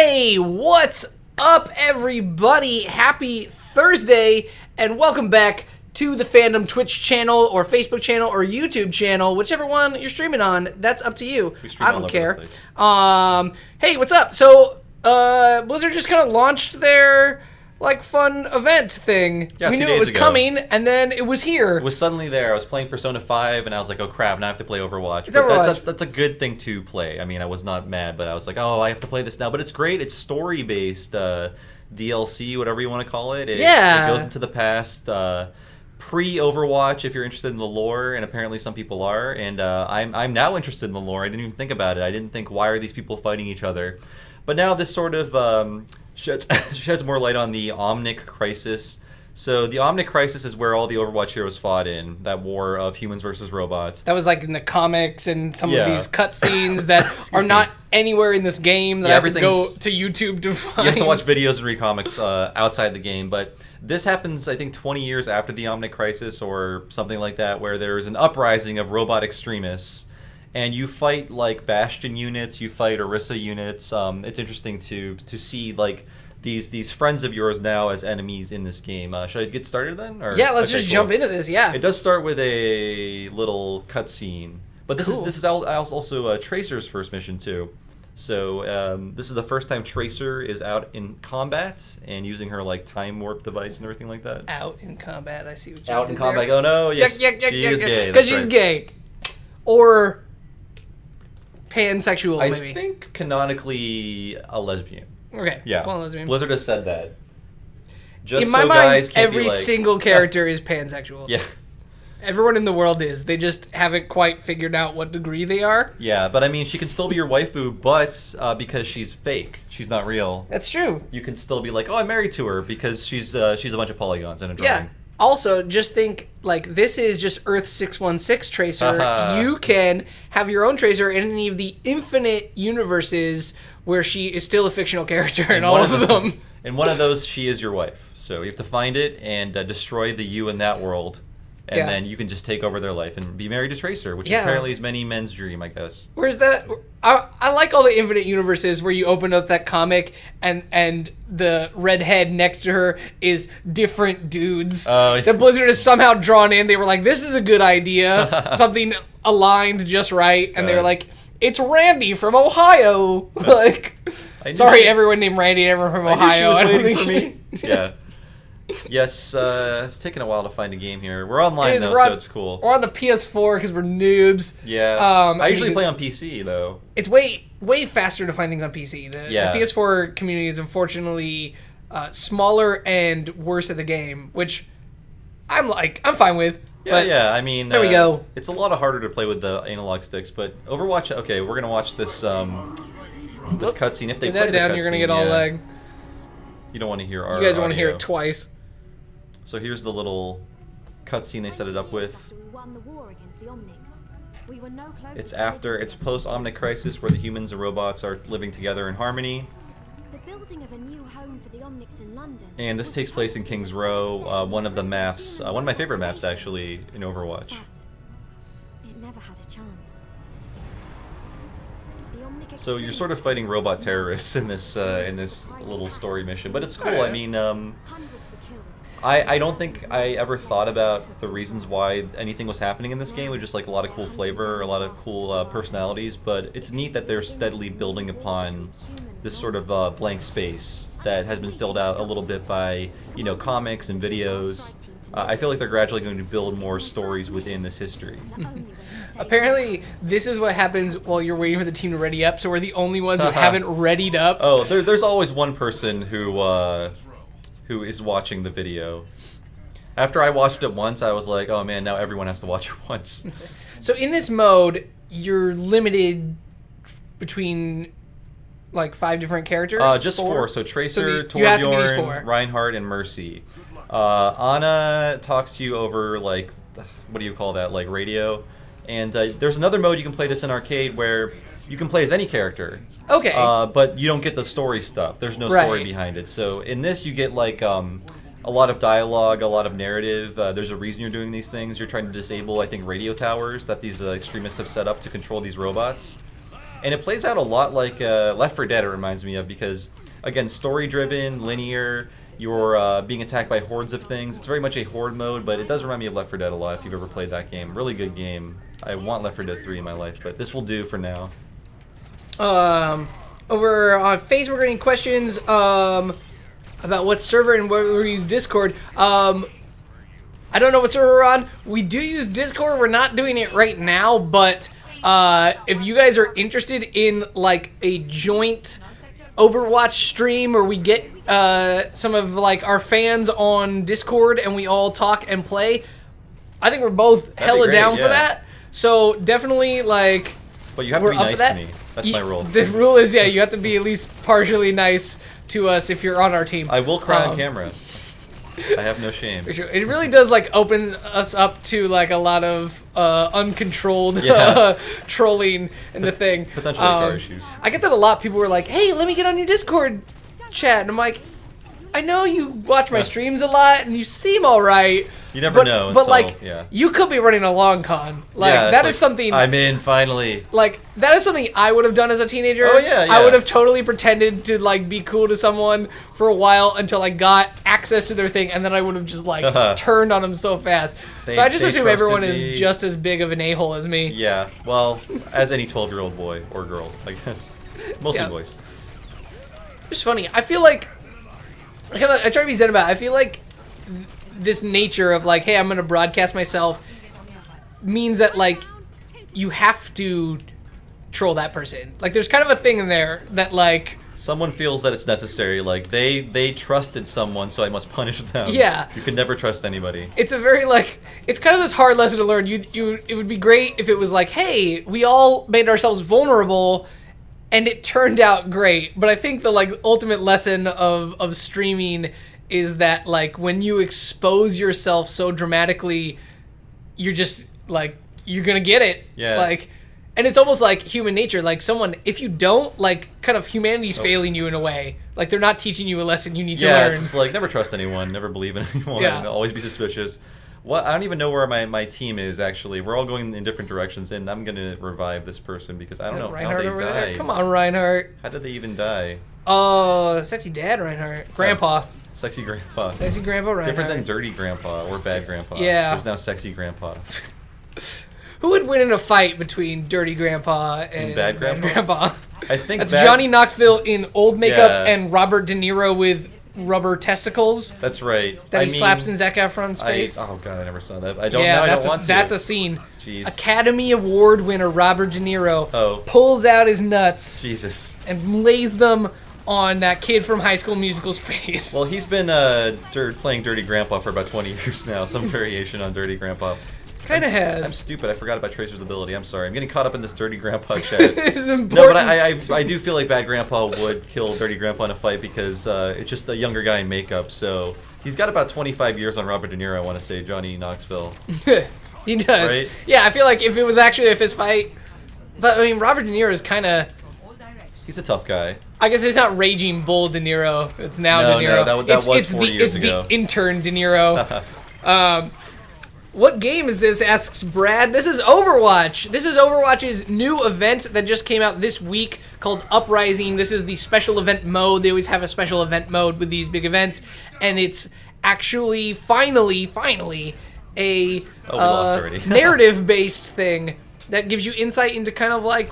Hey, what's up, everybody? Happy Thursday, and welcome back to the Fandom Twitch channel, or Facebook channel, or YouTube channel, whichever one you're streaming on. That's up to you. I don't care. Hey, what's up? So, Blizzard just kind of launched their fun event thing. Yeah, we 2 knew days it was ago. coming, and then it was here. It was suddenly there. I was playing Persona 5, and I was like, oh crap, now I have to play Overwatch. It's but Overwatch. That's a good thing to play. I mean, I was not mad, but I was like, oh, I have to play this now. But it's great. It's story-based DLC, whatever you want to call it. It goes into the past, pre-Overwatch, if you're interested in the lore, and apparently some people are. And I'm now interested in the lore. I didn't even think about it. I didn't think, why are these people fighting each other? But now this sort of sheds more light on the Omnic Crisis. So the Omnic Crisis is where all the Overwatch heroes fought in that war of humans versus robots. That was in the comics and some of these cutscenes that are not anywhere in this game that I have to go to YouTube to find. You have to watch videos and read comics outside the game, but this happens, I think, 20 years after the Omnic Crisis or something like that, where there is an uprising of robot extremists, and you fight Bastion units, you fight Orissa units. It's interesting to see these friends of yours now as enemies in this game. Should I get started then? Or? Yeah, let's just jump into this. Yeah, it does start with a little cutscene, but this is also Tracer's first mission too. So this is the first time Tracer is out in combat and using her time warp device and everything like that. Out in combat, I see what you Out did in combat. there. Oh no, yes, she is gay. Because she's gay, or pansexual, maybe. I think canonically a lesbian. Okay, yeah. Full lesbian. Blizzard has said that. Just in my so mind, guys can't every be single character is pansexual. Yeah. Everyone in the world is. They just haven't quite figured out what degree they are. Yeah, but I mean, she can still be your waifu, but because she's fake, she's not real. That's true. You can still be like, oh, I'm married to her because she's a bunch of polygons and a drawing. Yeah. Also, just think, this is just Earth 616 Tracer. You can have your own Tracer in any of the infinite universes where she is still a fictional character in all of them. In one of those, she is your wife. So you have to find it and destroy the you in that world. And then you can just take over their life and be married to Tracer, which apparently is many men's dream, I guess. Where's that? I like all the infinite universes where you open up that comic and the redhead next to her is different dudes that Blizzard has somehow drawn in. They were like, this is a good idea. Something aligned just right. And they were like, it's Randy from Ohio. Sorry, everyone named Randy and everyone from Ohio. I don't think for me. Yeah. Yes, it's taken a while to find a game here. We're online though, so it's cool. We're on the PS4 because we're noobs. Yeah. I usually play on PC though. It's way faster to find things on PC. The PS4 community is unfortunately smaller and worse at the game, which I'm fine with. Yeah. I mean, there we go. It's a lot harder to play with the analog sticks, but Overwatch. Okay, we're gonna watch this this cutscene. If they play that down, you're gonna get all lag. You don't want to hear our. You guys want to audio. hear it twice. So here's the little cutscene they set it up with. It's post Omnic Crisis, where the humans and robots are living together in harmony. And this takes place in King's Row, one of the maps, one of my favorite maps actually in Overwatch. So you're sort of fighting robot terrorists in this little story mission, but it's cool. I mean, I don't think I ever thought about the reasons why anything was happening in this game. It was just a lot of cool flavor, a lot of cool personalities, but it's neat that they're steadily building upon this sort of blank space that has been filled out a little bit by, comics and videos. I feel like they're gradually going to build more stories within this history. Apparently, this is what happens while you're waiting for the team to ready up, so we're the only ones who haven't readied up. Oh, there's always one person who is watching the video. After I watched it once, I was like, oh man, now everyone has to watch it once. So in this mode, you're limited between 5 different characters? Just 4. So Tracer, Torbjorn, Reinhardt, and Mercy. Ana talks to you over what do you call that, radio? And there's another mode you can play this in arcade where you can play as any character. Okay. But you don't get the story stuff. There's no story behind it. So in this, you get a lot of dialogue, a lot of narrative. There's a reason you're doing these things. You're trying to disable, I think, radio towers that these extremists have set up to control these robots. And it plays out a lot like Left 4 Dead, it reminds me of, because, again, story-driven, linear, you're being attacked by hordes of things. It's very much a horde mode, but it does remind me of Left 4 Dead a lot if you've ever played that game. Really good game. I want Left 4 Dead 3 in my life, but this will do for now. Over on Facebook, we're getting questions about what server and whether we use Discord. I don't know what server we're on. We do use Discord. We're not doing it right now, but if you guys are interested in like a joint Overwatch stream where we get some of like our fans on Discord and we all talk and play, I think we're both hella down for that. So definitely like. But you have to be nice to me. That's my rule. The rule is, yeah, you have to be at least partially nice to us if you're on our team. I will cry on camera. I have no shame. For sure. It really does like open us up to like a lot of uncontrolled trolling in the thing. Potential HR issues. I get that a lot. People were like, "Hey, let me get on your Discord chat," and I'm like, "I know you watch my streams a lot, and you seem all right." You never know. But like, you could be running a long con. Like that is something. I'm in finally. Like that is something I would have done as a teenager. Oh yeah. I would have totally pretended to like be cool to someone for a while until I got access to their thing, and then I would have just like turned on them so fast. So I just assume everyone is just as big of an a-hole as me. Yeah. Well, as any 12-year-old boy or girl, I guess. Mostly boys. It's funny. I feel like I try to be zen about it. I feel like this nature of like, hey, I'm gonna broadcast myself means that like you have to troll that person. Like there's kind of a thing in there that like someone feels that it's necessary. Like they trusted someone, so I must punish them. Yeah. You can never trust anybody. It's a very like it's kind of this hard lesson to learn. It would be great if it was like, hey, we all made ourselves vulnerable and it turned out great. But I think the like ultimate lesson of streaming is that like when you expose yourself so dramatically, you're just like you're gonna get it. Yeah. Like, and it's almost like human nature. Like someone, if you don't, like kind of humanity's failing you in a way. Like they're not teaching you a lesson you need to learn. Yeah, it's just like never trust anyone, never believe in anyone, always be suspicious. What I don't even know where my team is actually. We're all going in different directions, and I'm gonna revive this person because I don't know how they died. There. Come on, Reinhardt. How did they even die? Oh, sexy dad, Reinhardt. Grandpa. Sexy grandpa. Sexy grandpa Reinhardt. Different than dirty grandpa or bad grandpa. Yeah. There's now sexy grandpa. Who would win in a fight between dirty grandpa and bad grandpa? I think that's Johnny Knoxville in old makeup and Robert De Niro with rubber testicles. That's right. That he slaps in Zac Efron's face. Oh god, I never saw that. I don't know. I don't want to. That's a scene. Jeez. Academy Award winner Robert De Niro pulls out his nuts. Jesus. And lays them on that kid from High School Musical's face. Well, he's been playing Dirty Grandpa for about 20 years now. Some variation on Dirty Grandpa. Kind of has. I'm stupid. I forgot about Tracer's ability. I'm sorry. I'm getting caught up in this Dirty Grandpa chat. No, but I do feel like Bad Grandpa would kill Dirty Grandpa in a fight because it's just a younger guy in makeup. So he's got about 25 years on Robert De Niro, I want to say, Johnny Knoxville. He does. Right? Yeah, I feel like if it was actually a fist fight. But, I mean, Robert De Niro is kind of... He's a tough guy. I guess it's not Raging Bull De Niro. It's now De Niro. No, that was 40 years ago. It's the intern De Niro. What game is this, asks Brad. This is Overwatch. This is Overwatch's new event that just came out this week called Uprising. This is the special event mode. They always have a special event mode with these big events. And it's actually, finally, a narrative-based thing that gives you insight into kind of like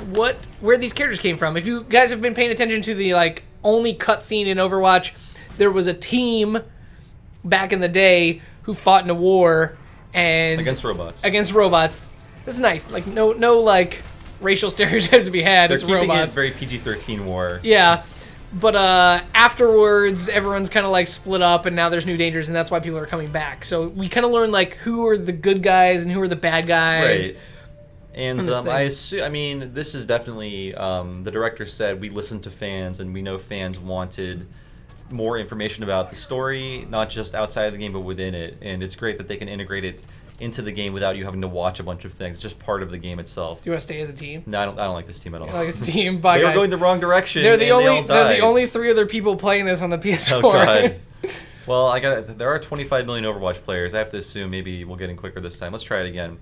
where these characters came from. If you guys have been paying attention to the like only cutscene in Overwatch, there was a team back in the day who fought in a war and against robots. That's nice. Like no like racial stereotypes to be had. They're keeping robots. it very PG-13 war. Yeah. But afterwards, everyone's kind of like split up, and now there's new dangers, and that's why people are coming back. So we kind of learn like who are the good guys and who are the bad guys. Right. And I assume, I mean, this is definitely, the director said we listened to fans, and we know fans wanted more information about the story, not just outside of the game, but within it. And it's great that they can integrate it into the game without you having to watch a bunch of things. It's just part of the game itself. Do you want to stay as a team? No, I don't like this team at all. You don't like this team? They were going the wrong direction. They're the only 3 other people playing this on the PS4. Oh god. Well, there are 25 million Overwatch players. I have to assume maybe we'll get in quicker this time. Let's try it again.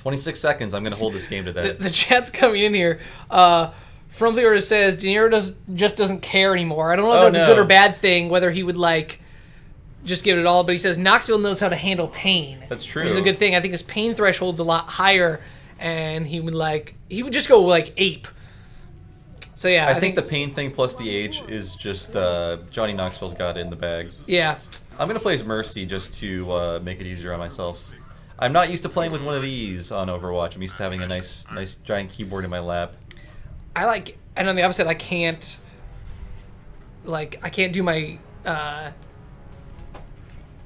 26 seconds. I'm gonna hold this game to that. The chat's coming in here. From the says De Niro just doesn't care anymore. I don't know if that's a good or bad thing, whether he would like just give it all, but he says Knoxville knows how to handle pain. That's true. Which is a good thing. I think his pain threshold's a lot higher, and he would just go like ape. So yeah, I think the pain thing plus the age is just Johnny Knoxville's got it in the bag. Yeah. I'm gonna play as Mercy just to make it easier on myself. I'm not used to playing with one of these on Overwatch. I'm used to having a nice giant keyboard in my lap. And on the opposite, I can't do my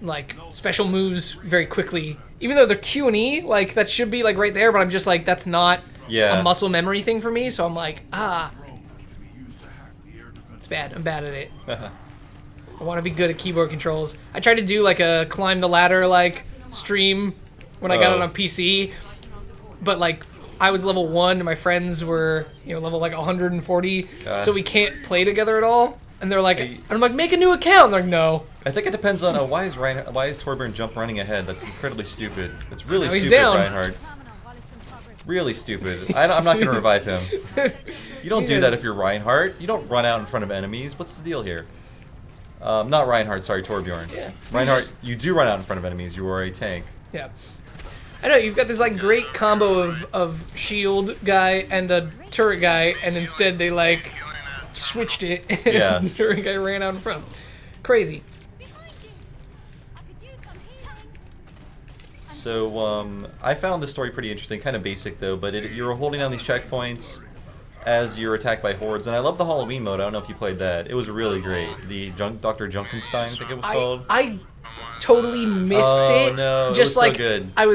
like special moves very quickly, even though they're Q and E, like that should be like right there, but I'm just like that's not a muscle memory thing for me, so I'm like it's bad. I'm bad at it. I want to be good at keyboard controls. I tried to do like a climb the ladder like stream when I got it on PC, but like I was level 1 and my friends were level like 140, so we can't play together at all. And they're like, and I'm like, make a new account. And they're like, no. I think it depends on why is Torbjorn jump running ahead? That's incredibly stupid. That's really stupid, he's down. Reinhardt. Really stupid. I'm not gonna revive him. You don't do that if you're Reinhardt. You don't run out in front of enemies. What's the deal here? Not Reinhardt, sorry, Torbjorn. Yeah. Reinhardt, you do run out in front of enemies. You are a tank. Yeah. I know, you've got this like great combo of shield guy and a turret guy, and instead they like switched it, and the turret guy ran out in front. Crazy. So I found this story pretty interesting, kind of basic though, but you're holding down these checkpoints as you're attacked by hordes, and I love the Halloween mode. I don't know if you played that. It was really great. The Dr. Junkenstein, I think it was called. I totally missed it. Oh no, just it was like so good. I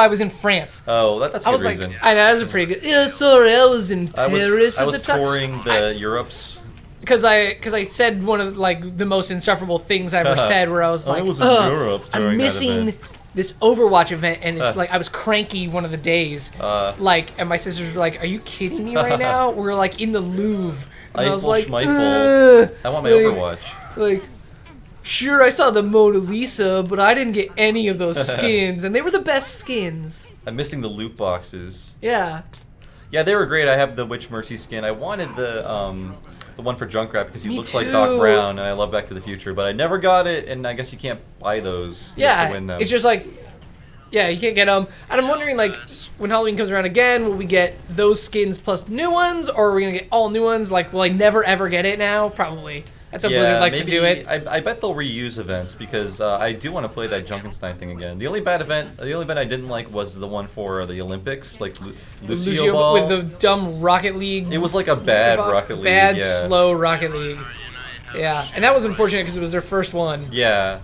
was in France. Oh, that's a good reason. I know, that was a pretty good. Yeah, sorry, I was in Paris I at was the time. touring the Europes. Because I said one of like the most insufferable things I ever said, where I was like, was in Europe during I'm missing that event. This Overwatch event, and like I was cranky one of the days, and my sisters were like, "Are you kidding me right now?" We're like in the Louvre, and I was like, I want my Overwatch. Like, sure, I saw the Mona Lisa, but I didn't get any of those skins, and they were the best skins. I'm missing the loot boxes. Yeah. Yeah, they were great. I have the Witch Mercy skin. I wanted the one for Junkrat because he looks like Doc Brown, and I love Back to the Future, but I never got it, and I guess you can't buy those. You have to win them. It's just like, you can't get them. And I'm wondering, like, when Halloween comes around again, will we get those skins plus new ones, or are we gonna get all new ones? Like, will I never ever get it now? Probably. That's how Blizzard likes to do it. I bet they'll reuse events because I do want to play that Junkenstein thing again. The only event I didn't like was the one for the Olympics, like Lucio Ball. With the dumb Rocket League. It was like a bad Rocket League. Bad, slow Rocket League. Yeah, and that was unfortunate because it was their first one. Yeah.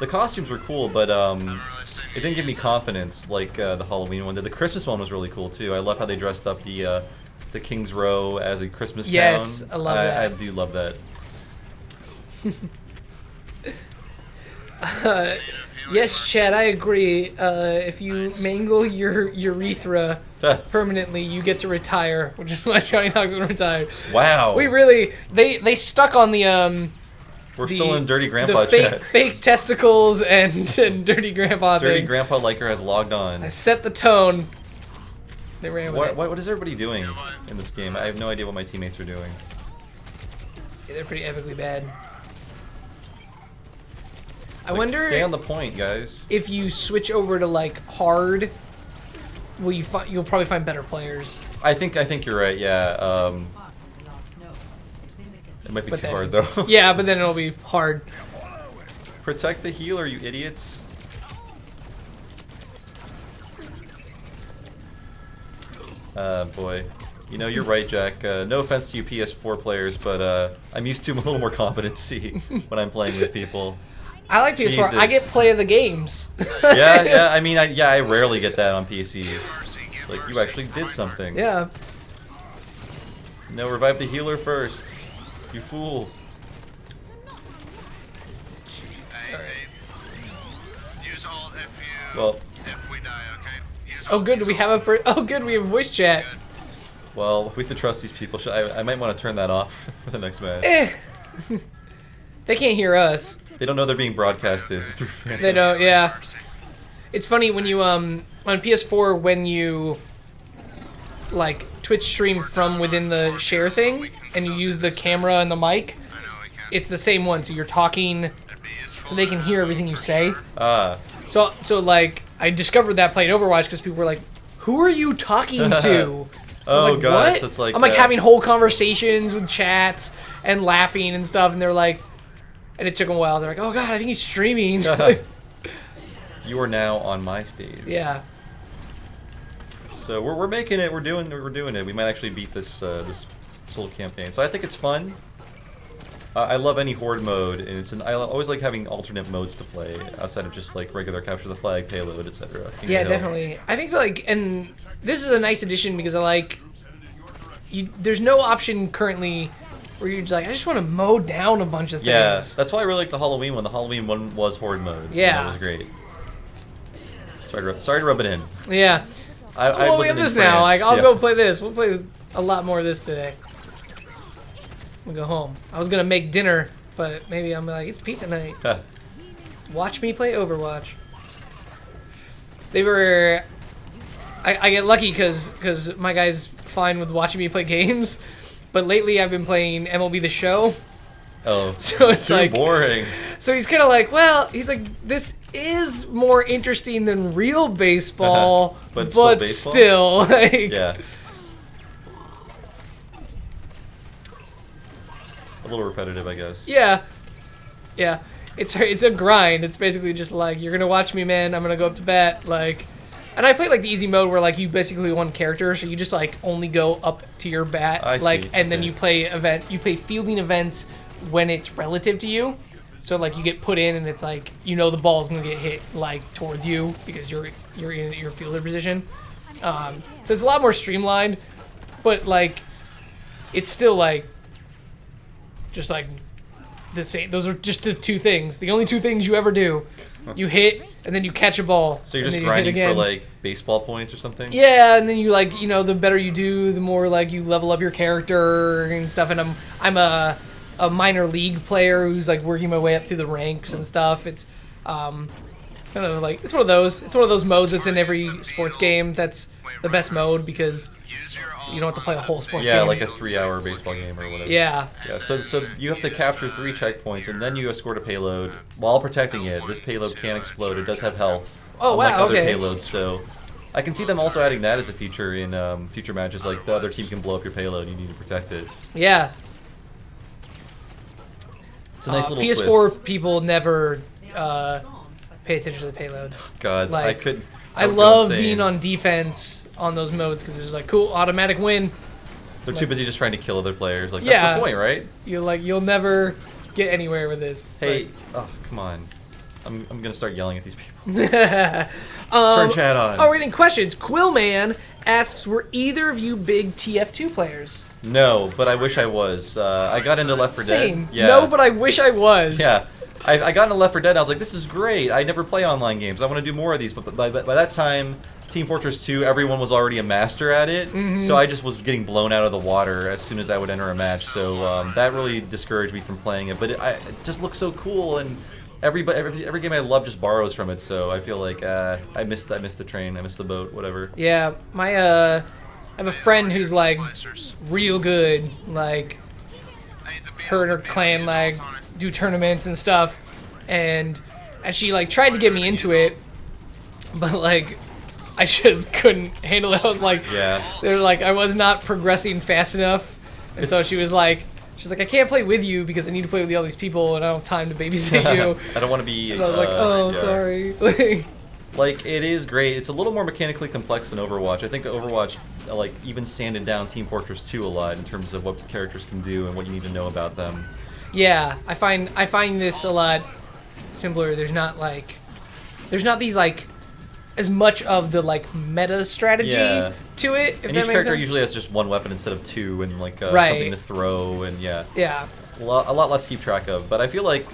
The costumes were cool, but it didn't give me confidence like the Halloween one did. The Christmas one was really cool too. I love how they dressed up the King's Row as a Christmas town. Yes, I love that. I do love that. Yes, Chad, I agree. If you mangle your urethra permanently, you get to retire, which is why Johnny Knoxville retired. Wow. We really they stuck on the We're still in Dirty Grandpa chat. Fake testicles and Dirty Grandpa Dirty thing. Grandpa Liker has logged on. I set the tone. They ran with it. What is everybody doing in this game? I have no idea what my teammates are doing. Yeah, they're pretty epically bad. I wonder. Stay on the point, guys. If you switch over to like hard, you'll probably find better players. I think you're right. Yeah. It might be too hard though. Yeah, but then it'll be hard. Protect the healer, you idiots. Boy. You know, you're right, Jack. No offense to you PS4 players, but I'm used to a little more competency when I'm playing with people. I like PS4. Jesus. I get play of the games. Yeah. I mean, I rarely get that on PC. It's like, you actually did something. Yeah. No, revive the healer first. You fool. Well. Oh, good. We have we have voice chat. Well, we have to trust these people. I might want to turn that off for the next match. They can't hear us. They don't know they're being broadcasted through Fandom. They don't, yeah. It's funny when you on PS4 when you like Twitch stream from within the share thing and you use the camera and the mic, it's the same one. So you're talking, so they can hear everything you say. So like I discovered that playing Overwatch because people were like, "Who are you talking to?" Oh like, gosh, what? that's like I'm like having whole conversations with chats and laughing and stuff, and they're like, and it took them a while. They're like, "Oh god, I think he's streaming." You are now on my stage. Yeah. So we're making it. We're doing it. We might actually beat this this little campaign. So I think it's fun. I love any horde mode, and I always like having alternate modes to play outside of just like regular capture the flag, payload, etc. Yeah, definitely. I think like, and this is a nice addition because I like. There's no option currently where you're just like, I just want to mow down a bunch of things. Yeah, that's why I really like the Halloween one. The Halloween one was horde mode. Yeah, that was great. Sorry to rub it in. Yeah. I wasn't this in now. France. Like, I'll go play this. We'll play a lot more of this today. We'll go home. I was gonna make dinner, but maybe I'm like, it's pizza night. Watch me play Overwatch. They were. I get lucky because my guy's fine with watching me play games, but lately I've been playing MLB The Show. Oh, so it's too like boring. So he's kind of like, well, he's like, this is more interesting than real baseball, but still, like, yeah, a little repetitive, I guess. Yeah, yeah, it's a grind. It's basically just like, you're gonna watch me, man. I'm gonna go up to bat, like. And I play like the easy mode where like you basically one character, so you just like only go up to your bat, and then you play fielding events when it's relative to you. So like you get put in and it's like, you know, the ball's gonna get hit like towards you because you're in your fielder position. So it's a lot more streamlined, but like it's still like just like the same. Those are just the two things. The only two things you ever do. You hit and then you catch a ball. So you're just grinding for like baseball points or something? Yeah, and then you like, you know, the better you do, the more like you level up your character and stuff. And I'm a minor league player who's like working my way up through the ranks and stuff. It's kind of like it's one of those modes that's in every sports game. That's the best mode because you don't have to play a whole sports game. Yeah, like a 3-hour baseball game or whatever. Yeah. Yeah. So you have to capture 3 checkpoints and then you escort a payload while protecting it. This payload can explode. It does have health. Oh wow. Unlike other payloads, so I can see them also adding that as a feature in future matches. Like the other team can blow up your payload, and you need to protect it. Yeah. It's a nice little PS4 twist. people never pay attention to the payload. God, like, I could. I love being on defense on those modes because it's like cool, automatic win. They're too busy just trying to kill other players. Like that's the point, right? You'll never get anywhere with this. Hey, oh come on. I'm gonna start yelling at these people. Turn chat on. Oh, we're getting questions. Quillman asks, were either of you big TF2 players? No, but I wish I was. I got into Left 4 Dead. Same. Yeah. No, but I wish I was. Yeah. I got into Left 4 Dead and I was like, this is great. I never play online games. I want to do more of these. But by that time, Team Fortress 2, everyone was already a master at it. Mm-hmm. So I just was getting blown out of the water as soon as I would enter a match. So that really discouraged me from playing it. But it just looks so cool, and every game I love just borrows from it. So I feel like I missed the train. I missed the boat, whatever. Yeah, I have a friend who's like real good. Like her and her clan like do tournaments and stuff, and she like tried to get me into it, but like I just couldn't handle it. I was like, they're like I was not progressing fast enough, and so she's like, I can't play with you because I need to play with all these people and I don't have time to babysit you. I don't want to be. And I was like, oh, sorry. Like, it is great. It's a little more mechanically complex than Overwatch. I think Overwatch, like, even sanded down Team Fortress 2 a lot in terms of what characters can do and what you need to know about them. Yeah, I find this a lot simpler. There's not these, like, as much of the, like, meta strategy to it, if and that each makes character sense. usually has just one weapon instead of 2 and, like, something to throw, and Yeah. A lot less to keep track of. But I feel like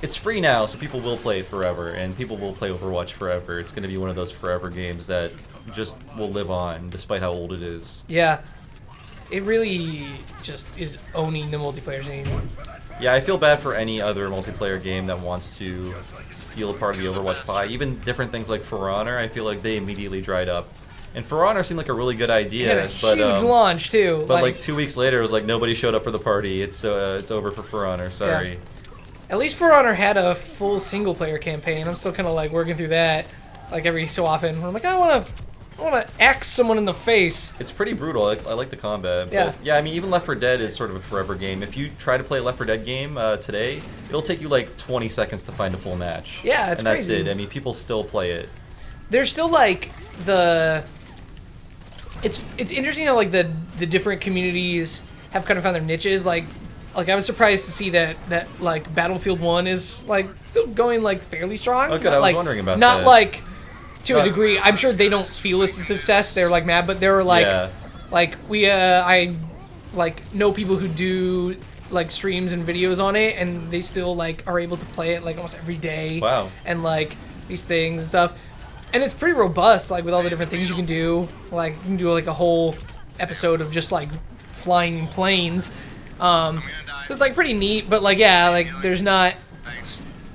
it's free now, so people will play it forever, and people will play Overwatch forever. It's going to be one of those forever games that just will live on, despite how old it is. Yeah. it really just is owning the multiplayer scene. Yeah, I feel bad for any other multiplayer game that wants to steal a part of the Overwatch pie. Even different things like For Honor, I feel like they immediately dried up. And For Honor seemed like a really good idea. It had a huge launch too. But like 2 weeks later, it was like nobody showed up for the party. It's over for Honor. Sorry. Yeah. At least For Honor had a full single player campaign. I'm still kind of like working through that, like every so often. I'm like, I want to axe someone in the face. It's pretty brutal. I like the combat. Yeah. But yeah, I mean, even Left 4 Dead is sort of a forever game. If you try to play a Left 4 Dead game today, it'll take you like 20 seconds to find a full match. Yeah, that's crazy. And that's it. I mean, people still play it. There's still like It's interesting how like the different communities have kind of found their niches. Like I was surprised to see that like Battlefield 1 is like still going like fairly strong. Okay, I was wondering about that. Not like to a degree. I'm sure they don't feel it's a success. They're like mad, but they're like I like know people who do like streams and videos on it, and they still like are able to play it like almost every day. Wow. And like these things and stuff. And it's pretty robust, like with all the different things you can do. Like you can do like a whole episode of just like flying planes. So it's like pretty neat, but like yeah, like there's not.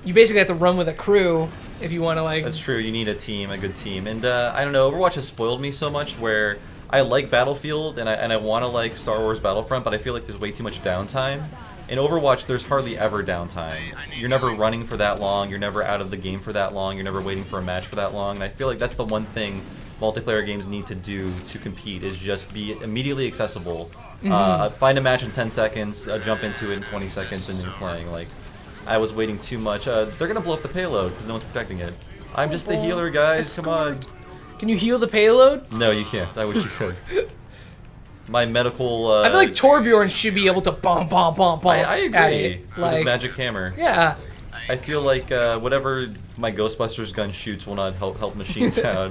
You basically have to run with a crew if you want to like. That's true. You need a team, a good team, and I don't know. Overwatch has spoiled me so much where I like Battlefield and I want to like Star Wars Battlefront, but I feel like there's way too much downtime. In Overwatch, there's hardly ever downtime. You're never running for that long. You're never out of the game for that long. You're never waiting for a match for that long. And I feel like that's the one thing multiplayer games need to do to compete is just be immediately accessible. Find a match in 10 seconds, jump into it in 20 seconds, and you're playing. Like, I was waiting too much. They're going to blow up the payload because no one's protecting it. I'm just the healer, guys. Come on. Can you heal the payload? No, you can't. I wish you could. My medical. I feel like Torbjorn should be able to bomb I agree. at it. With his magic hammer. Yeah. I feel like whatever my Ghostbusters gun shoots will not help machines out.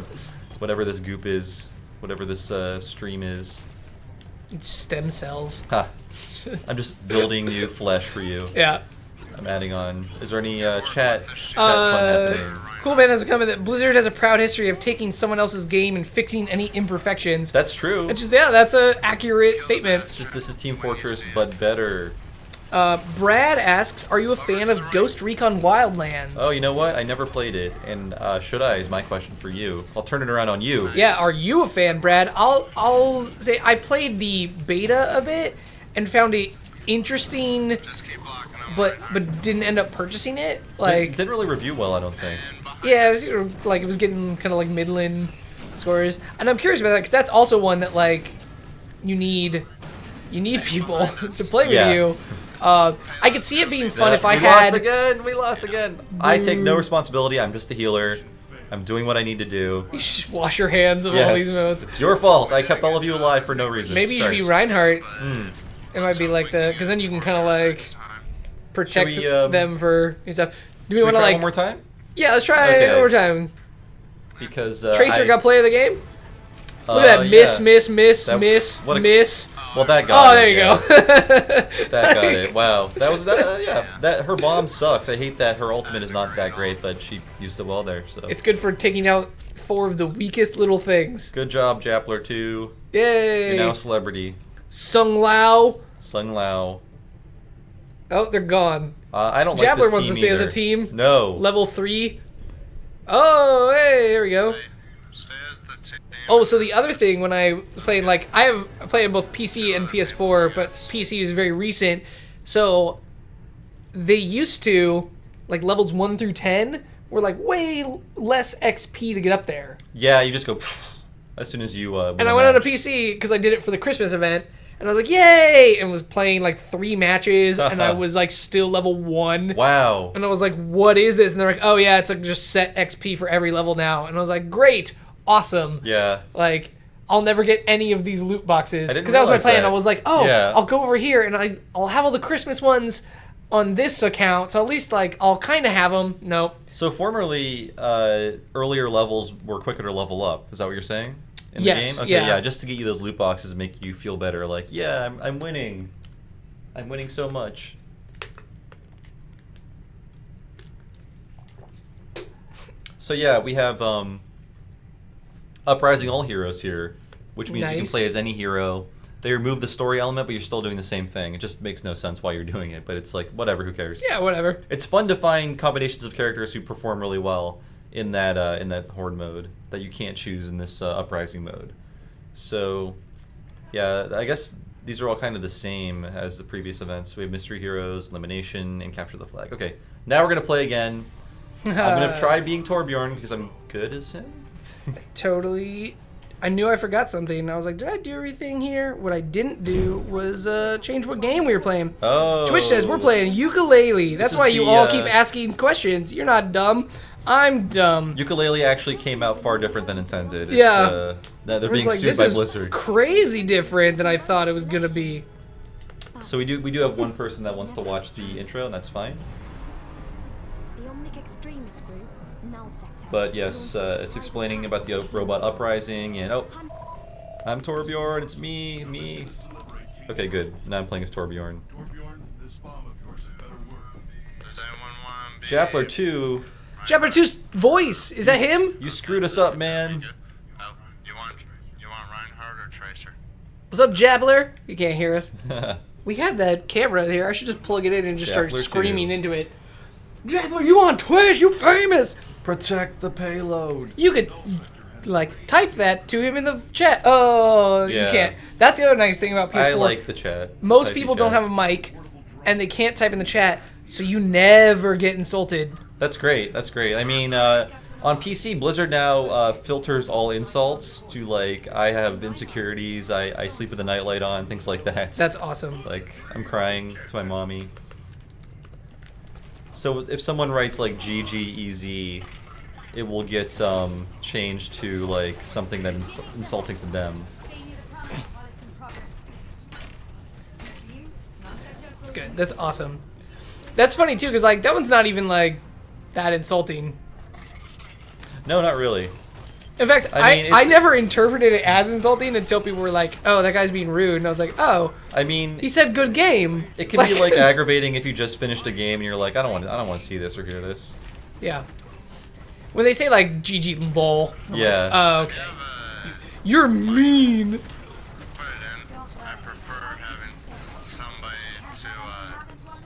Whatever this goop is, whatever this stream is. It's stem cells. Ha. I'm just building new flesh for you. Yeah. I'm adding on. Is there any chat fun happening? Cool Man has a comment that Blizzard has a proud history of taking someone else's game and fixing any imperfections. That's true. Which is, yeah, that's an accurate statement. This is Team Fortress, but better. Brad asks, are you a fan of Ghost Recon Wildlands? Oh, you know what? I never played it, and should I is my question for you. I'll turn it around on you. Yeah, are you a fan, Brad? I'll say I played the beta a bit and found it interesting, but didn't end up purchasing it. Like didn't really review well, I don't think. Yeah, it was getting kind of like middling scores, and I'm curious about that because that's also one that like you need people to play with you. I could see it being fun if I had. We lost again. I take no responsibility. I'm just a healer. I'm doing what I need to do. You should wash your hands of all these modes. It's your fault. I kept all of you alive for no reason. Maybe you should be Reinhardt. It might be like because then you can kind of like protect them for stuff. Do we want to like one more time? Yeah, let's try it one more time. Because Tracer got play of the game. Look at that miss. Well, that got it. Oh, there you go. That got it. Wow. That was that. Yeah. That her bomb sucks. I hate that her ultimate is not that great, but she used it well there. So it's good for taking out 4 of the weakest little things. Good job, Jappler 2. Yay. You're now a celebrity. Sung Lao. Oh, they're gone. I don't like this team Jappler wants to stay as a team. No. Level 3. Oh, hey, there we go. Oh, so the other thing when I played, like, I played on both PC and PS4, but PC is very recent. So they used to, like, levels 1 through 10 were, like, way less XP to get up there. Yeah, you just go as soon as you and I went on a PC because I did it for the Christmas event. And I was like, yay! And was playing like 3 matches, and I was like still level 1. Wow. And I was like, what is this? And they're like, oh yeah, it's like just set XP for every level now. And I was like, great, awesome. Yeah. Like, I'll never get any of these loot boxes. Because that was my plan. I was like, oh, yeah. I'll go over here, and I'll have all the Christmas ones on this account, so at least like I'll kind of have them. Nope. So formerly, earlier levels were quicker to level up. Is that what you're saying? In the game? Okay, yeah, just to get you those loot boxes and make you feel better. Like, yeah, I'm winning. I'm winning so much. So yeah, we have Uprising All Heroes here, which means you can play as any hero. they remove the story element, but you're still doing the same thing. It just makes no sense why you're doing it, but it's like, whatever, who cares? Yeah, whatever. It's fun to find combinations of characters who perform really well in that Horde mode that you can't choose in this Uprising mode. So, yeah, I guess these are all kind of the same as the previous events. We have Mystery Heroes, Elimination, and Capture the Flag. Okay, now we're going to play again. I'm going to try being Torbjorn because I'm good as him. Totally. I knew I forgot something. I was like, did I do everything here? What I didn't do was change what game we were playing. Oh. Twitch says we're playing ukulele. That's why you all keep asking questions. You're not dumb. I'm dumb. Ukulele actually came out far different than intended. It's, yeah. They're being sued by Blizzard. Crazy different than I thought it was going to be. So we do have one person that wants to watch the intro, and that's fine. But yes, it's explaining about the robot uprising, and oh, I'm Torbjorn, it's me. Okay, good. Now I'm playing as Torbjorn. Jappler 2. Jappler 2's voice, is that him? You screwed us up, man. You want Reinhardt or Tracer? What's up, Jappler? You can't hear us. We have that camera here. I should just plug it in and just start screaming into it. Jappler, you on Twitch? You famous? Protect the payload. You could, like, type that to him in the chat. Oh, yeah. You can't. That's the other nice thing about PS4. I like the chat. Most people don't have a mic, and they can't type in the chat, so you never get insulted. That's great. That's great. I mean, on PC, Blizzard now filters all insults to, like, I have insecurities, I sleep with the nightlight on, things like that. That's awesome. Like, I'm crying to my mommy. So if someone writes, like, GGEZ, it will get changed to, like, something that's insulting to them. That's good. That's awesome. That's funny, too, because, like, that one's not even, like, that insulting. No, not really. In fact, I never interpreted it as insulting until people were like, "Oh, that guy's being rude," and I was like, "Oh." I mean, he said "good game." It can be like aggravating if you just finished a game and you're like, "I don't want to see this or hear this." Yeah. When they say like "GG lol." Yeah. Like, oh, okay. You're mean. I prefer having somebody to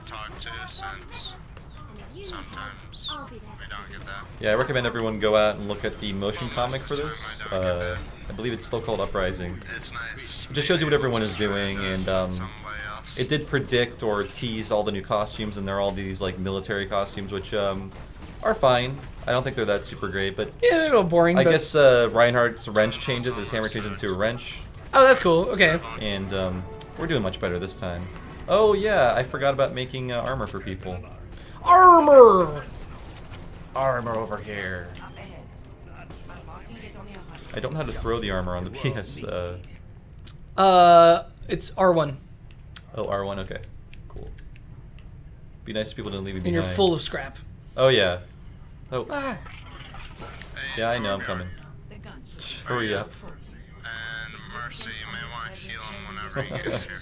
talk to since sometimes we don't get that. Yeah, I recommend everyone go out and look at the motion comic for this. I believe it's still called Uprising. It's nice. It just shows you what everyone is doing, and it did predict or tease all the new costumes, and they're all these like military costumes, which are fine. I don't think they're that super great, but yeah, they're a little boring. I guess Reinhardt's wrench changes, his hammer changes into a wrench. Oh, that's cool. Okay. And we're doing much better this time. Oh yeah, I forgot about making armor for people. Armor over here. I don't know how to throw the armor on the PS. It's R1. Oh, R1. Okay, cool. Be nice if people didn't leave you and behind. You're full of scrap. Oh yeah. Oh. Ah. Yeah, I know. I'm coming. Hurry up. And Mercy, you may want to heal him whenever he gets here.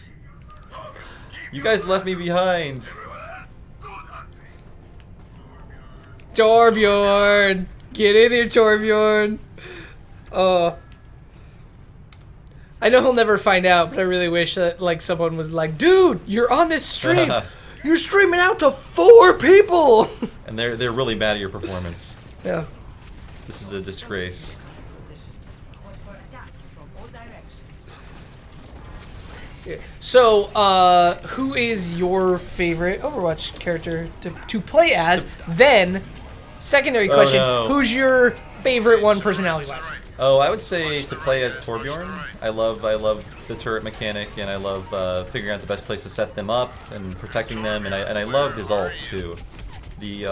You guys left me behind. Torbjorn! Get in here, Torbjorn! Oh. I know he'll never find out, but I really wish that like someone was like, dude, you're on this stream! You're streaming out to 4 people! And they're really mad at your performance. Yeah. This is a disgrace. So, who is your favorite Overwatch character to play as? Then, secondary question, who's your favorite one personality-wise? Oh, I would say to play as Torbjorn. I love the turret mechanic, and I love figuring out the best place to set them up and protecting them, and I love his ult too, the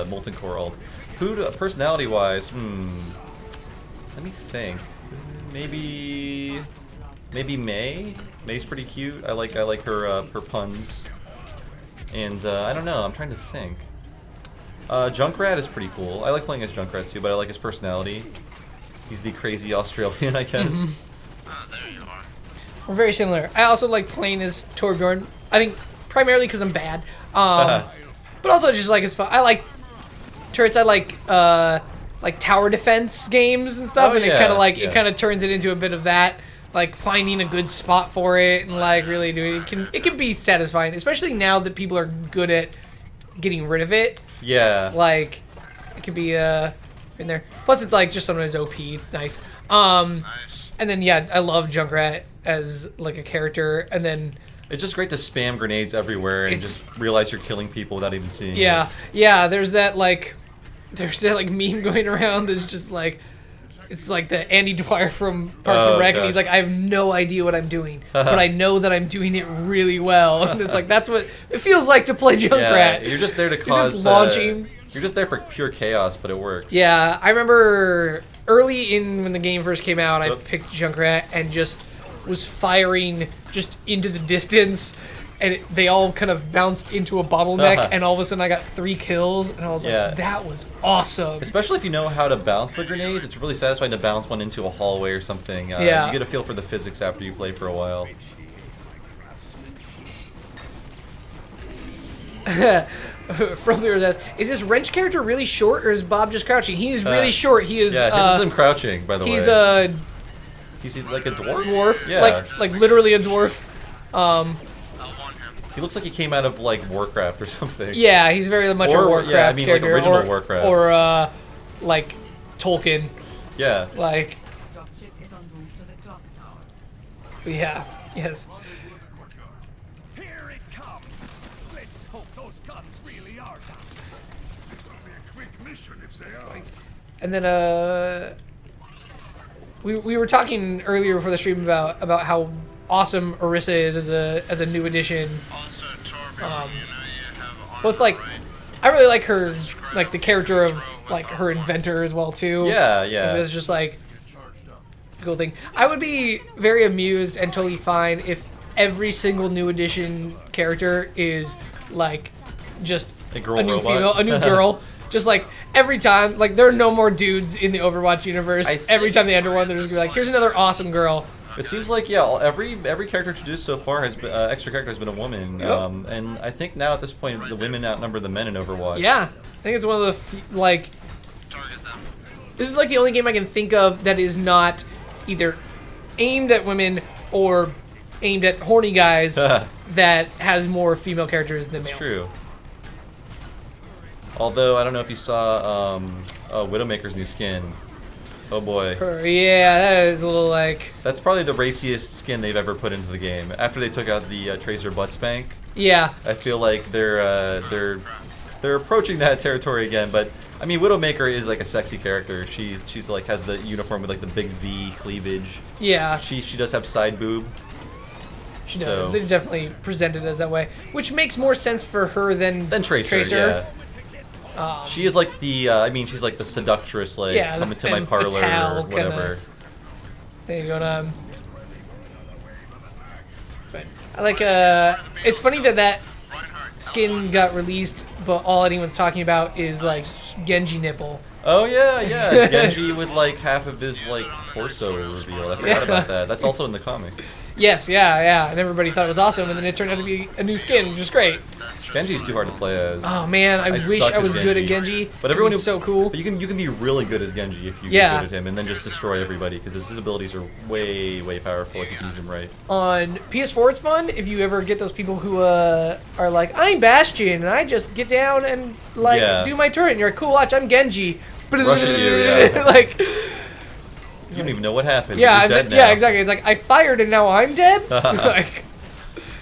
Molten Core ult. Personality-wise, let me think. Maybe Mei. May's pretty cute. I like her puns, and I don't know. I'm trying to think. Junkrat is pretty cool. I like playing as Junkrat too, but I like his personality. He's the crazy Australian, I guess. There you are. We're very similar. I also like playing as Torbjorn. I think primarily because I'm bad, but also just like it's fun. I like turrets. I like tower defense games and stuff, and it kind of it kind of turns it into a bit of that. like finding a good spot for it and like really doing it can be satisfying, especially now that people are good at getting rid of it. Yeah. Like it could be in there. Plus it's like just sometimes OP. It's nice. And then yeah, I love Junkrat as like a character, and then it's just great to spam grenades everywhere and just realize you're killing people without even seeing it. Yeah, there's that meme going around that's just like, it's like the Andy Dwyer from Parks and Rec, and he's like, I have no idea what I'm doing, but I know that I'm doing it really well. And it's like, that's what it feels like to play Junkrat. Yeah, you're just there to cause... You're just launching. You're just there for pure chaos, but it works. Yeah, I remember early in when the game first came out, I picked Junkrat and just was firing just into the distance, and they all kind of bounced into a bottleneck, and all of a sudden I got 3 kills, and I was like, that was awesome. Especially if you know how to bounce the grenades, it's really satisfying to bounce one into a hallway or something. You get a feel for the physics after you play for a while. From the asks, is this wrench character really short, or is Bob just crouching? He's really short. He is. Yeah, this is him crouching, by the way. He's like a dwarf. Dwarf. Yeah. Like literally a dwarf. He looks like he came out of like Warcraft or something. Yeah, he's very much a Warcraft yeah, I mean character, like original Warcraft. Or like Tolkien. Yeah. Like. Yeah. Yes. And then we were talking earlier before the stream about how awesome Orissa is as a new addition. Both like I really like her, like the character of like her inventor as well too. Yeah. It's just like a cool thing. I would be very amused and totally fine if every single new edition character is like just a new robot. Female, a new girl. Just like every time, like there are no more dudes in the Overwatch universe. Every time they enter one, they're just gonna be like, "Here's another awesome girl." It seems like every character introduced so far has been extra character has been a woman, and I think now at this point the women outnumber the men in Overwatch. Yeah, I think it's one of the like. This is like the only game I can think of that is not either aimed at women or aimed at horny guys that has more female characters than male. That's true. Although, I don't know if you saw Widowmaker's new skin. Oh boy. Yeah, that is a little like... That's probably the raciest skin they've ever put into the game. After they took out the Tracer butt spank. Yeah. I feel like they're approaching that territory again, but I mean Widowmaker is like a sexy character. She's like has the uniform with like the big V cleavage. Yeah. She does have side boob. She does. They're definitely presented as that way, which makes more sense for her than Tracer. Yeah. She is like the, she's like the seductress, like, come into my parlor or whatever. Thing going on. But I like, it's funny that skin got released, but all anyone's talking about is, like, Genji nipple. Oh, yeah. Genji with, like, half of his, like, torso reveal. I forgot about that. That's also in the comic. Yes, yeah. And everybody thought it was awesome, and then it turned out to be a new skin, which is great. Genji's too hard to play as. Oh man, I wish I was good at Genji. But everyone is so cool. But you can be really good as Genji if you get good at him, and then just destroy everybody because his abilities are way powerful if you can use them right. On PS4, it's fun if you ever get those people who are like, I'm Bastion, and I just get down and like do my turret, and you're like, cool, watch, I'm Genji. Rush at you, yeah. Like. You don't even know what happened. Yeah, You're dead now. Yeah, exactly. It's like I fired and now I'm dead. Like.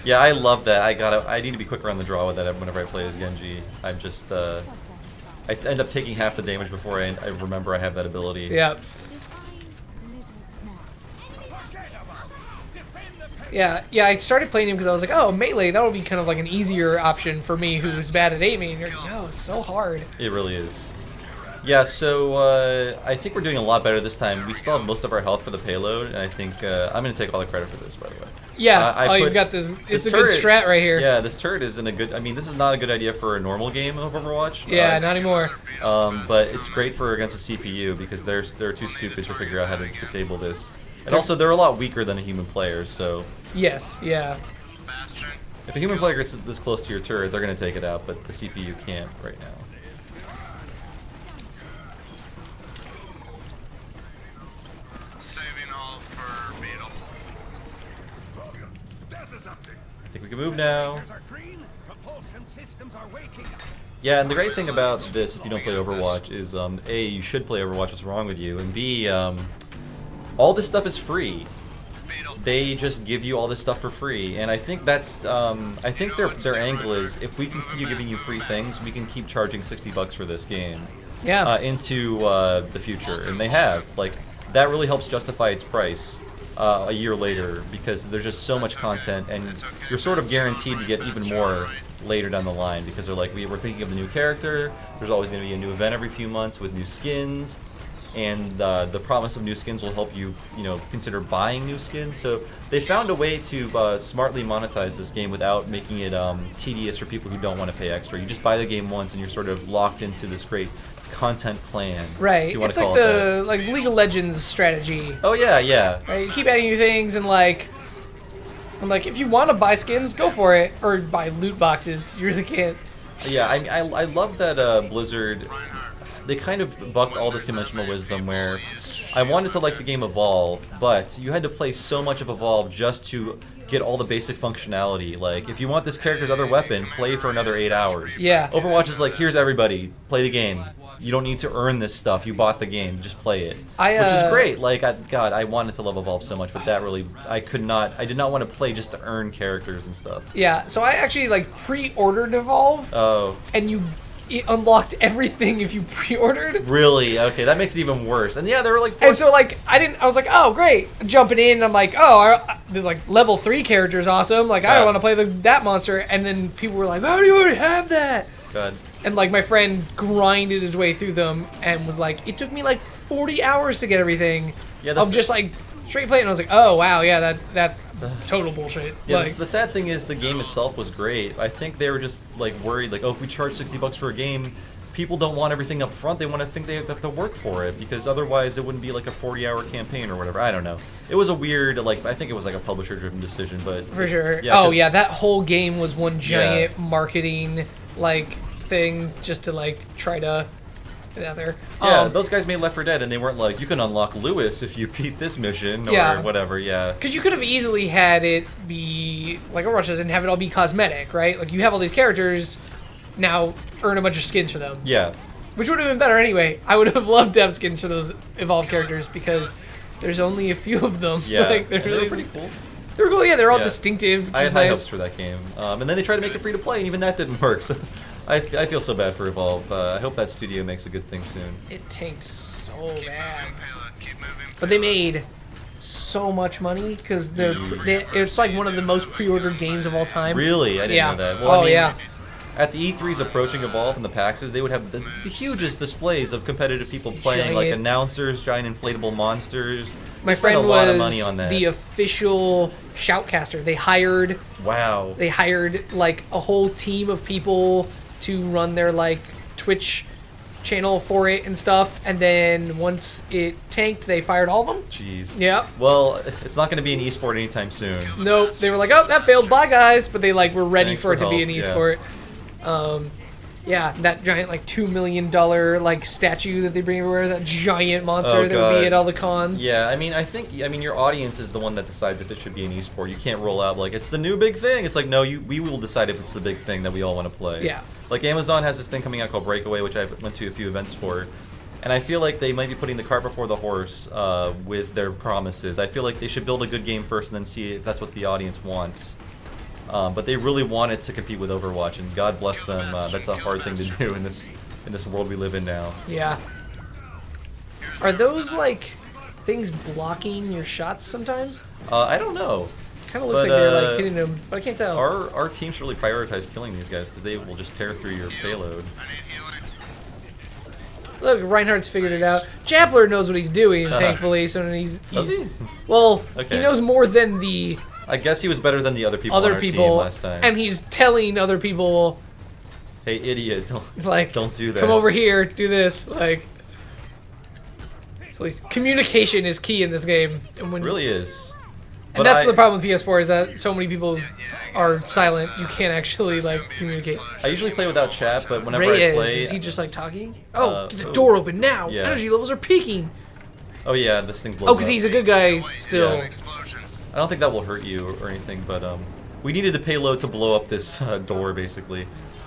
Yeah, I love that. I need to be quicker on the draw with that whenever I play as Genji. I'm just I end up taking half the damage before I remember I have that ability. Yeah. Yeah, I started playing him because I was like, oh, melee, that would be kind of like an easier option for me who's bad at aiming. And you're like, no, it's so hard. It really is. Yeah, so I think we're doing a lot better this time. We still have most of our health for the payload, and I think I'm going to take all the credit for this, by the way. Yeah, you've got this. It's a good strat right here. Yeah, this turret isn't a good. I mean, this is not a good idea for a normal game of Overwatch. Yeah, not anymore. But it's great for against a CPU because they're too stupid to figure out how to disable this. And also, they're a lot weaker than a human player, so. Yes. Yeah. If a human player gets this close to your turret, they're going to take it out, but the CPU can't right now. can move now. Yeah, and the great thing about this, if you don't play Overwatch, is A, you should play Overwatch, what's wrong with you, and B, all this stuff is free. They just give you all this stuff for free, and I think that's, I think their angle is, if we continue giving you free things, we can keep charging $60 for this game. Yeah. Into the future, and they have. Like, that really helps justify its price a year later, because there's just so much content, and you're sort of guaranteed to get even more later down the line, because they're like, we're thinking of the new character, there's always going to be a new event every few months with new skins, and the promise of new skins will help you, consider buying new skins. So they found a way to smartly monetize this game without making it tedious for people who don't want to pay extra. You just buy the game once, and you're sort of locked into this great content plan. Right. It's like the League of Legends strategy. Oh yeah, yeah. Right. You keep adding new things, and I'm like, if you want to buy skins, go for it, or buy loot boxes, because you really can't. Yeah, I love that Blizzard, they kind of bucked all this conventional wisdom where I wanted to like the game Evolve, but you had to play so much of Evolve just to get all the basic functionality. Like, if you want this character's other weapon, play for another 8 hours. Yeah. Overwatch is like, here's everybody, play the game. You don't need to earn this stuff. You bought the game. Just play it. Which is great. Like, God, I wanted to love Evolve so much, but that really, I did not want to play just to earn characters and stuff. Yeah, so I actually, pre-ordered Evolve. Oh. And it unlocked everything if you pre-ordered. Really? Okay, that makes it even worse. And yeah, there were And so, I was like, oh, great. Jumping in, I'm like, oh, there's, level 3 characters awesome. I want to play that monster. And then people were like, how do you already have that? God. And my friend grinded his way through them and was like, it took me 40 hours to get everything. Yeah, of just straight play. And I was like, oh wow, yeah, that's total bullshit. Yeah, the sad thing is the game itself was great. I think they were just worried, oh, if we charge $60 for a game, people don't want everything up front. They want to think they have to work for it, because otherwise it wouldn't be a 40-hour campaign or whatever. I don't know. It was a weird, I think it was a publisher-driven decision, but for sure. Yeah, that whole game was one giant marketing thing just to try to get out there. Yeah, those guys made Left 4 Dead, and they weren't you can unlock Lewis if you beat this mission or whatever. Yeah, because you could have easily had it be Overwatch does and have it all be cosmetic, right? You have all these characters, now earn a bunch of skins for them. Yeah, which would have been better anyway. I would have loved to have skins for those Evolved characters, because there's only a few of them. Yeah, they're pretty cool. They were cool. Yeah, they're all distinctive. I had high hopes for that game, and then they tried to make it free to play, and even that didn't work. So I feel so bad for Evolve. I hope that studio makes a good thing soon. It tanked so bad. But they made so much money, because it's one of the most pre-ordered games of all time. Really? I didn't know that. Well, yeah. At the E3s approaching Evolve and the PAXs, they would have the hugest displays of competitive people playing, announcers, giant inflatable monsters. My friend was a lot of money on that. The official shoutcaster. They hired a whole team of people to run their Twitch channel for it and stuff, and then once it tanked, they fired all of them. Jeez. Yeah. Well, it's not going to be an esport anytime soon. Nope. They were like, oh, that failed. Bye, guys. But they were ready for it to be an esport. Yeah, that giant $2 million statue that they bring everywhere, that giant monster that would be at all the cons. Yeah, I think your audience is the one that decides if it should be an esport. You can't roll out it's the new big thing. It's no, we will decide if it's the big thing that we all want to play. Yeah. Amazon has this thing coming out called Breakaway, which I went to a few events for, and I feel like they might be putting the cart before the horse with their promises. I feel like they should build a good game first and then see if that's what the audience wants. But they really wanted to compete with Overwatch, and God bless them. That's a hard thing to do in this world we live in now. Yeah. Are those things blocking your shots sometimes? I don't know. Kind of looks like they're hitting them, but I can't tell. Our team should really prioritize killing these guys, because they will just tear through your payload. Look, Reinhardt's figured it out. Jappler knows what he's doing, thankfully. So he's Does he? Well, he knows more than the. I guess he was better than the other people on our team last time. And he's telling other people, hey, idiot, don't do that. Come over here, do this. So communication is key in this game. And it really is. And that's the problem with PS4, is that so many people are silent. You can't actually communicate. I usually play without chat, but whenever I play, is he just talking? Get the door open now. Yeah. Energy levels are peaking. Oh yeah, this thing blows up. Oh, because he's a good guy still. Yeah. I don't think that will hurt you or anything, but We needed a payload to blow up this door, basically.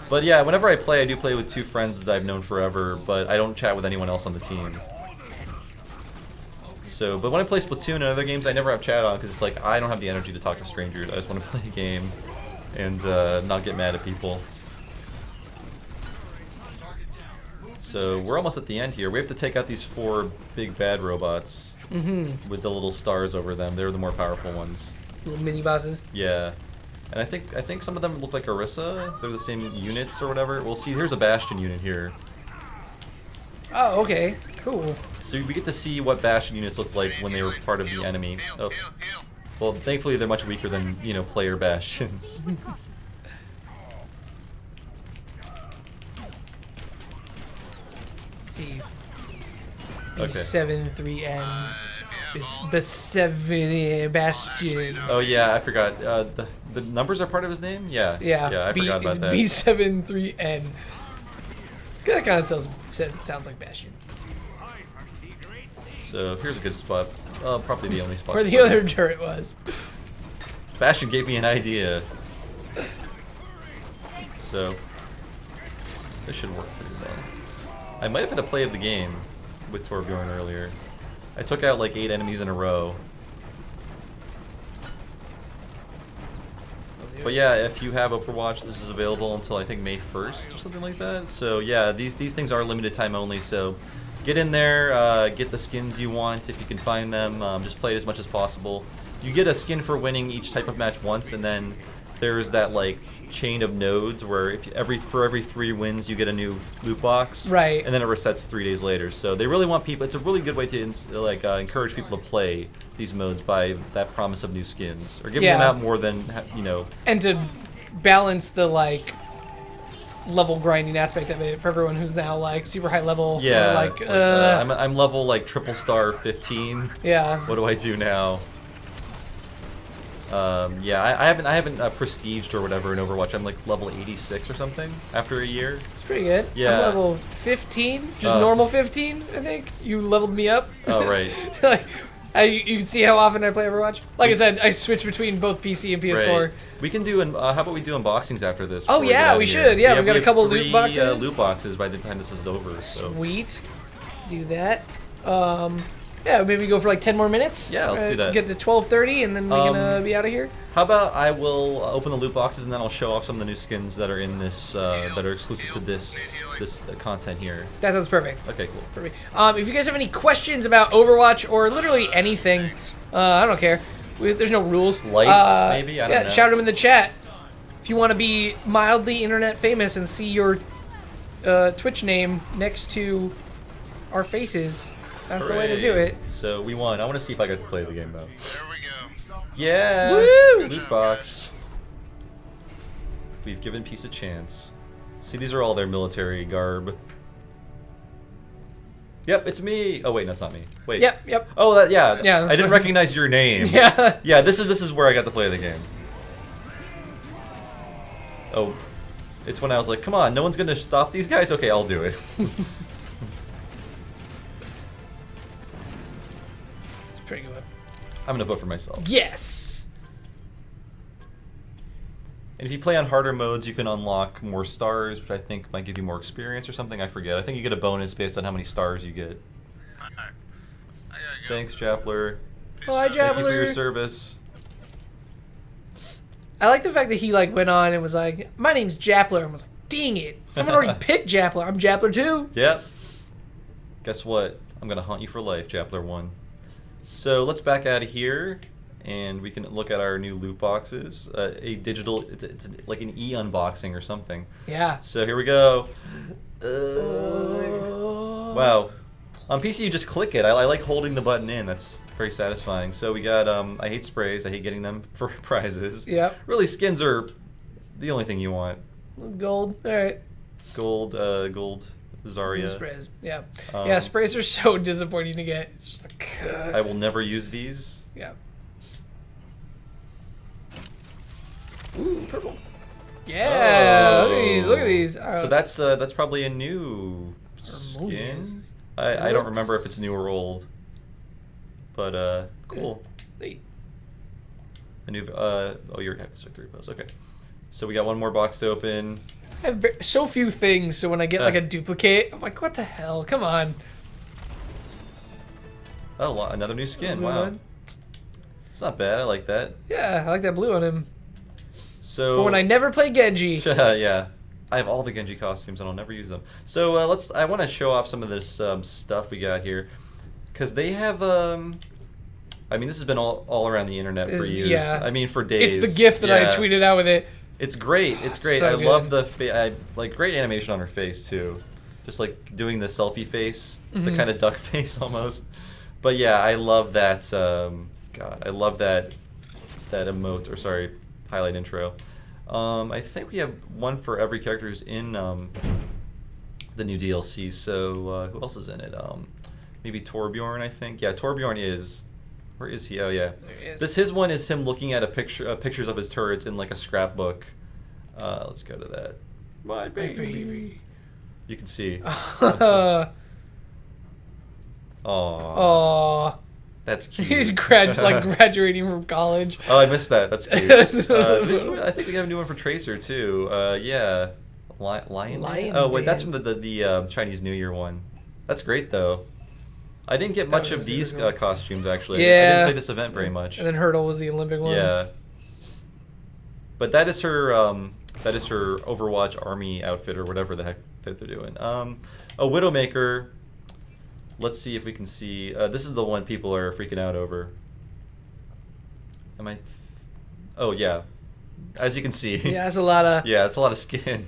But yeah, whenever I play, I do play with 2 friends that I've known forever, but I don't chat with anyone else on the team. So, but when I play Splatoon and other games, I never have chat on because it's like I don't have the energy to talk to strangers. I just want to play a game and not get mad at people. So we're almost at the end here. We have to take out these 4 big bad robots with the little stars over them. They're the more powerful ones. Little mini bosses. Yeah. And I think some of them look like Orissa. They're the same units or whatever. We'll see. Here's a Bastion unit here. Oh, okay. Cool. So we get to see what Bastion units look like when they were part of the enemy. Oh. Well, thankfully they're much weaker than, you know, player Bastions. Let's see. Okay. B73N. B7 Bastion. Oh yeah, I forgot. The numbers are part of his name? Yeah. Yeah, I forgot about that. B73N. That kind of sounds like Bastion. So here's a good spot. Probably the only spot. Where the other turret was. Bastion gave me an idea. So this should work pretty well. I might have had a play of the game with Torbjorn earlier. I took out like 8 enemies in a row. But yeah, if you have Overwatch, this is available until I think May 1st or something like that. So yeah, these things are limited time only. So get in there, get the skins you want if you can find them. Just play it as much as possible. You get a skin for winning each type of match once, and then there's that like chain of nodes where for every 3 wins you get a new loot box, right? And then it resets 3 days later. So they really want people. It's a really good way to like encourage people to play these modes by that promise of new skins or giving them out more than and to balance the like level grinding aspect of it for everyone who's now like super high level. Yeah, like, I'm level like triple star 15. Yeah. What do I do now? Yeah, I haven't prestiged or whatever in Overwatch. I'm like level 86 or something after a year. It's pretty good. Yeah. I'm level 15, just normal 15, I think. You leveled me up. Oh, right. Like, you can see how often I play Overwatch. Like I said, I switch between both PC and PS4. Right. We can do, how about we do unboxings after this? Oh yeah, we should. Yeah, we've got a couple 3 loot boxes. Loot boxes by the time this is over. So. Sweet. Do that. Yeah, maybe go for like 10 more minutes. Yeah, let's do that. Get to 12:30 and then we can be out of here. How about I will open the loot boxes and then I'll show off some of the new skins that are in this, that are exclusive to this content here. That sounds perfect. Okay, cool. Perfect. If you guys have any questions about Overwatch or literally anything, I don't care. There's no rules. Life, maybe? I don't know. Shout them in the chat. If you want to be mildly internet famous and see your Twitch name next to our faces, that's the way to do it. So we won. I want to see if I got to play the game though. There we go. Yeah. Woo! Loot box. We've given peace a chance. See, these are all their military garb. Yep, it's me. Oh wait, that's not me. Wait. Yep. Oh, yeah. Yeah. I didn't recognize your name. Yeah. Yeah. This is where I got to play the game. Oh, it's when I was like, come on, no one's gonna stop these guys. Okay, I'll do it. Pretty good. I'm gonna vote for myself. Yes. And if you play on harder modes, you can unlock more stars, which I think might give you more experience or something. I forget. I think you get a bonus based on how many stars you get. Alright. I gotta go. Thanks, Jappler. Hi, Jappler. Thank you for your service. I like the fact that he like went on and was like, "My name's Jappler," and was like, "Dang it! Someone already picked Jappler. I'm Jappler too." Yep. Guess what? I'm gonna haunt you for life, Jappler 1. So let's back out of here, and we can look at our new loot boxes. A digital, it's like an e-unboxing or something. Yeah. So here we go. Wow. On PC, you just click it. I like holding the button in. That's very satisfying. So we got, I hate sprays. I hate getting them for prizes. Yep. Really, skins are the only thing you want. Gold. All right. Gold, Zarya. Sprays. Yeah. Yeah, sprays are so disappointing to get. It's just like, I will never use these. Yeah. Ooh, purple. Yeah. Oh. Look at these. So that's probably a new skin. I don't remember if it's new or old. But cool. Neat. A new. Oh, you have the victory pose. Okay. So we got one more box to open. I have so few things, so when I get like a duplicate, I'm like, what the hell? Come on. Oh, another new skin. Wow. It's not bad. I like that. Yeah, I like that blue on him. So for when I never play Genji. Yeah. I have all the Genji costumes and I'll never use them. So I want to show off some of this stuff we got here, because they have I mean, this has been all around the internet for years. Yeah. I mean, for days. It's the GIF that I tweeted out with it. It's great. It's great. So I good. love the like great animation on her face too, just like doing the selfie face, the kind of duck face almost. But yeah, I love that. God, I love that emote, or sorry, highlight intro. I think we have one for every character who's in the new DLC. So who else is in it? Maybe Torbjorn, I think. Yeah, Torbjorn is. Where is he? Oh yeah. His one is him looking at pictures of his turrets in like a scrapbook. Let's go to that. My baby. You can see. Aww. That's cute. He's graduating from college. Oh, I missed that. That's cute. I think we have a new one for Tracer too. Yeah. Lion. Oh wait, that's from the Chinese New Year one. That's great though. I didn't get much of these costumes actually. Yeah. I didn't play this event very much. And then Hurdle was the Olympic one. Yeah. But that is her Overwatch army outfit or whatever the heck that they're doing. A Widowmaker. Let's see if we can see. This is the one people are freaking out over. Am I? Oh yeah. As you can see. Yeah, it's a lot of. Yeah, it's a lot of skin.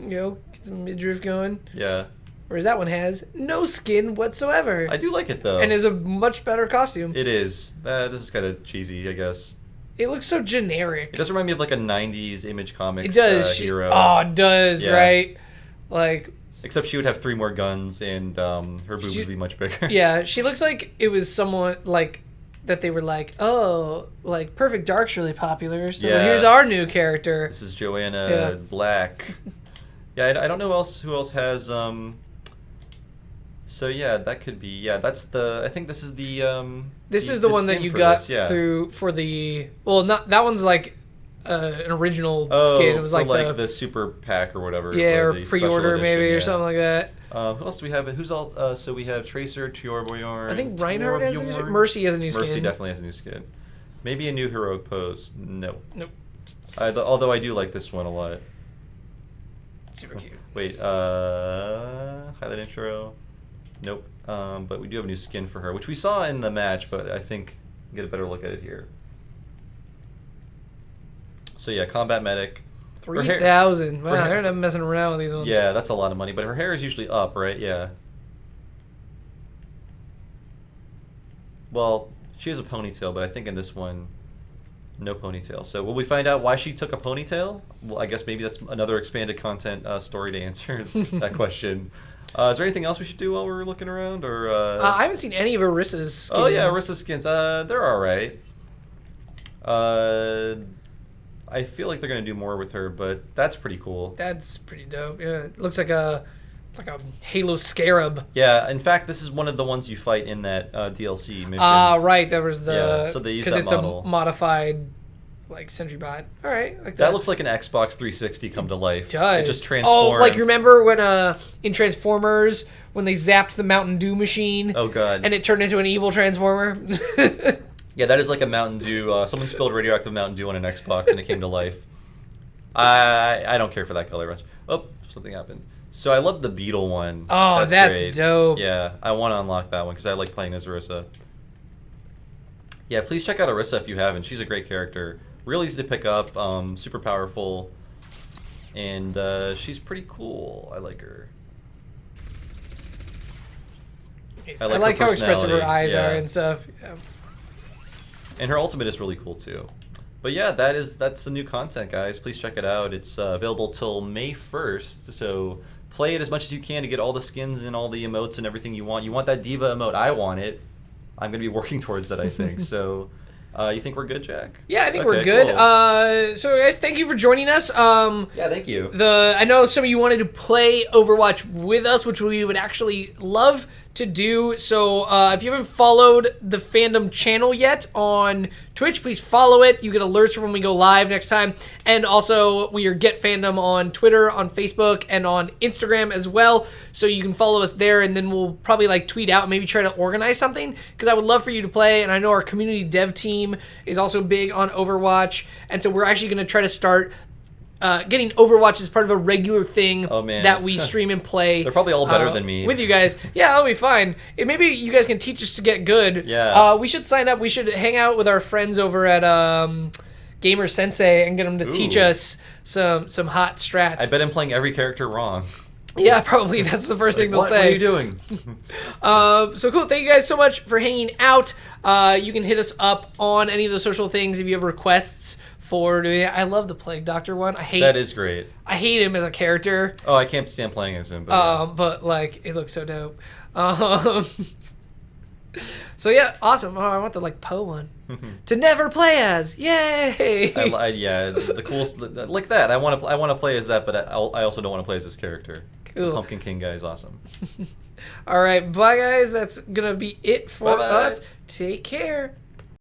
Get some midriff going. Yeah. Whereas that one has no skin whatsoever. I do like it though. And is a much better costume. It is. This is kind of cheesy, I guess. It looks so generic. It does remind me of like a '90s Image Comics hero. Oh, it does, yeah. Right? Like. Except she would have 3 more guns and her boobs would be much bigger. Yeah, she looks like it was someone like that they were like, oh, like Perfect Dark's really popular, so here's our new character. This is Joanna Black. Yeah, I don't know who else has. So yeah, that could be. Yeah, that's the. I think this is the. This is the one that you got through for the. Well, not that one's like. An original skin. It was like the super pack or whatever. Yeah, or pre-order maybe or something like that. Who else do we have? Who's all? So we have Tracer, Torbjorn. I think Reinhardt has a new skin. Mercy has a new skin. Mercy definitely has a new skin. Maybe a new heroic pose. No. Nope. Although I do like this one a lot. Super cute. Wait. Highlight intro. Nope. But we do have a new skin for her, which we saw in the match, but I think we'll get a better look at it here. So yeah, Combat Medic. 3,000. Wow, they're not messing around with these ones. Yeah, that's a lot of money, but her hair is usually up, right? Yeah. Well, she has a ponytail, but I think in this one, no ponytail. So will we find out why she took a ponytail? Well, I guess maybe that's another expanded content story to answer that question. Is there anything else we should do while we're looking around? Or I haven't seen any of Orissa's skins. Oh yeah, Orissa's skins. They're all right. I feel like they're gonna do more with her, but that's pretty cool. That's pretty dope. Yeah, it looks like a Halo Scarab. Yeah, in fact, this is one of the ones you fight in that DLC mission. Right. There was the. Yeah, so they use that model. Because it's a modified, like Sentry Bot. All right, like that looks like an Xbox 360 come to life. It does. It just transformed. Oh, like you remember when in Transformers when they zapped the Mountain Dew machine? Oh god. And it turned into an evil Transformer. Yeah, that is like a Mountain Dew. Someone spilled radioactive Mountain Dew on an Xbox and it came to life. I don't care for that color much. Oh, something happened. So I love the Beetle one. Oh, that's dope. Yeah, I want to unlock that one because I like playing as Orissa. Yeah, please check out Orissa if you haven't. She's a great character. Real easy to pick up, super powerful, and she's pretty cool. I like her. I like how expressive her eyes are and stuff. Yeah. And her ultimate is really cool too. But yeah, that's the new content, guys. Please check it out. It's available till May 1st, so play it as much as you can to get all the skins and all the emotes and everything you want. You want that Diva emote? I want it. I'm going to be working towards that, I think. So, you think we're good, Jack? Yeah, I think we're good. Cool. So guys, thank you for joining us. Yeah, thank you. I know some of you wanted to play Overwatch with us, which we would actually love to do. So if you haven't followed the Fandom channel yet on Twitch, please follow it. You get alerts for when we go live next time. And also, we are Get Fandom on Twitter, on Facebook, and on Instagram as well. So you can follow us there, and then we'll probably like tweet out and maybe try to organize something, because I would love for you to play. And I know our community dev team is also big on Overwatch. And so we're actually going to try to start getting Overwatch as part of a regular thing that we stream and play. They're probably all better than me. With you guys. Yeah, that'll be fine. Maybe you guys can teach us to get good. Yeah. We should sign up. We should hang out with our friends over at Gamer Sensei and get them to teach us some hot strats. I bet I'm playing every character wrong. Yeah, probably. That's the first thing they'll say. What are you doing? So cool. Thank you guys so much for hanging out. You can hit us up on any of the social things if you have requests for doing it. I love the Plague Doctor one. That is great. I hate him as a character. Oh, I can't stand playing as him. But like, it looks so dope. So yeah, awesome. Oh, I want the like Poe one. To never play as. Yay! Yeah, the coolest like that. I want to play as that, but I also don't want to play as this character. Cool. The Pumpkin King guy is awesome. All right, bye guys. That's gonna be it for us. Take care.